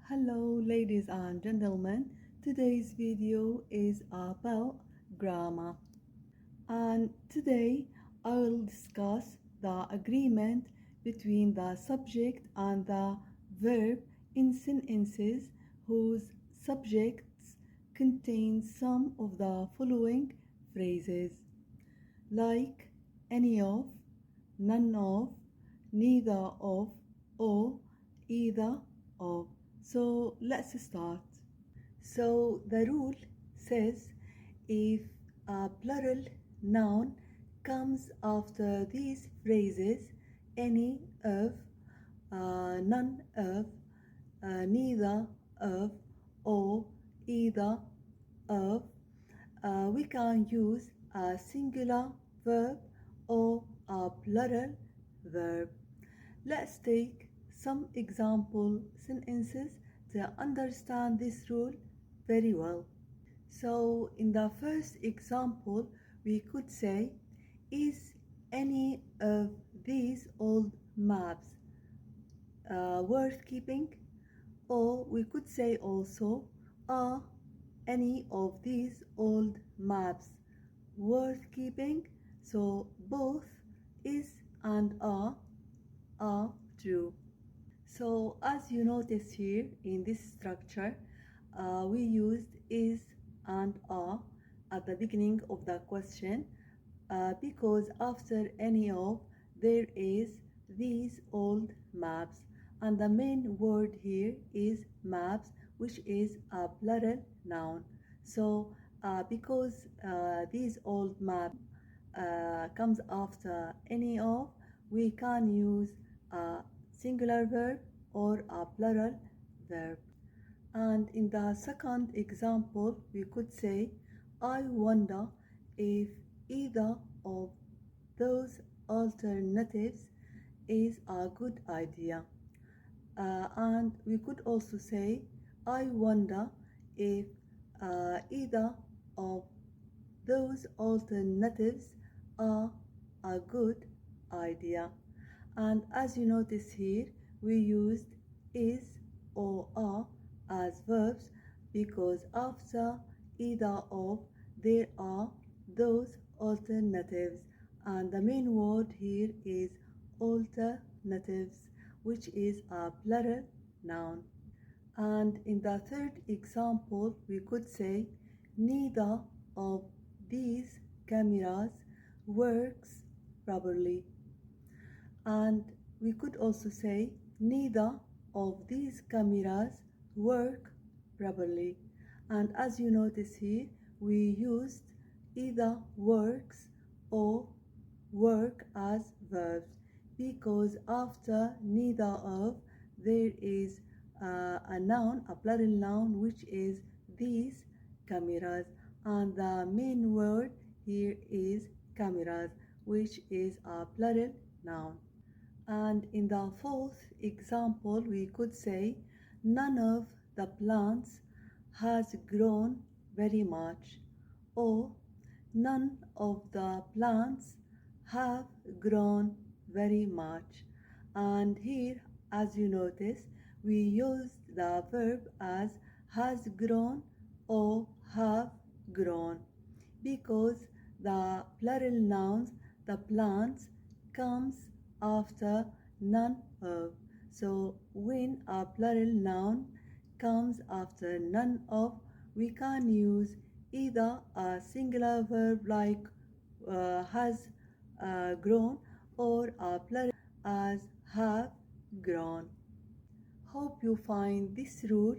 Hello ladies and gentlemen, today's video is about grammar, and today I will discuss the agreement between the subject and the verb in sentences whose subjects contain some of the following phrases like any of, none of, neither of, or either of. So let's start. So the rule says if a plural noun comes after these phrases, any of, none of, neither of, or either of, we can use a singular verb or a plural verb. Let's take some example sentences to understand this rule very well. So in the first example, we could say, is any of these old maps worth keeping? Or we could say also, are any of these old maps worth keeping? So both is and are true. So as you notice here in this structure, we used is and are at the beginning of the question because after any of there is these old maps, and the main word here is maps, which is a plural noun. So because these old maps comes after any of, we can use a singular verb or a plural verb. And in the second example, we could say, I wonder if either of those alternatives is a good idea. And we could also say, I wonder if either of those alternatives are a good idea. And as you notice here, we used is or are as verbs because after either of there are those alternatives, and the main word here is alternatives, which is a plural noun. And in the third example, we could say neither of these cameras works properly. And we could also say neither of these cameras work properly. And as you notice here, we used either works or work as verbs because after neither of there is a noun, a plural noun, which is these cameras, and the main word here is cameras, which is a plural noun. And in the fourth example, we could say none of the plants has grown very much, or none of the plants have grown very much. And here, as you notice, we used the verb as has grown or have grown because the plural nouns, the plants, comes after none of. So when a plural noun comes after none of, we can use either a singular verb like has grown or a plural as have grown. Hope you find this rule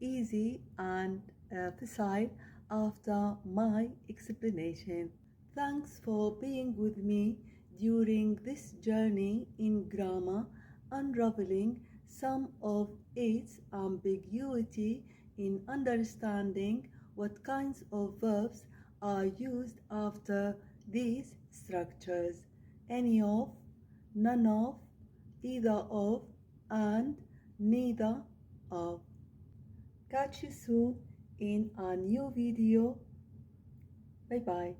easy and facile after my explanation. Thanks for being with me during this journey in grammar, unraveling some of its ambiguity in understanding what kinds of verbs are used after these structures: any of, none of, either of, and neither of. Catch you soon in a new video. Bye bye.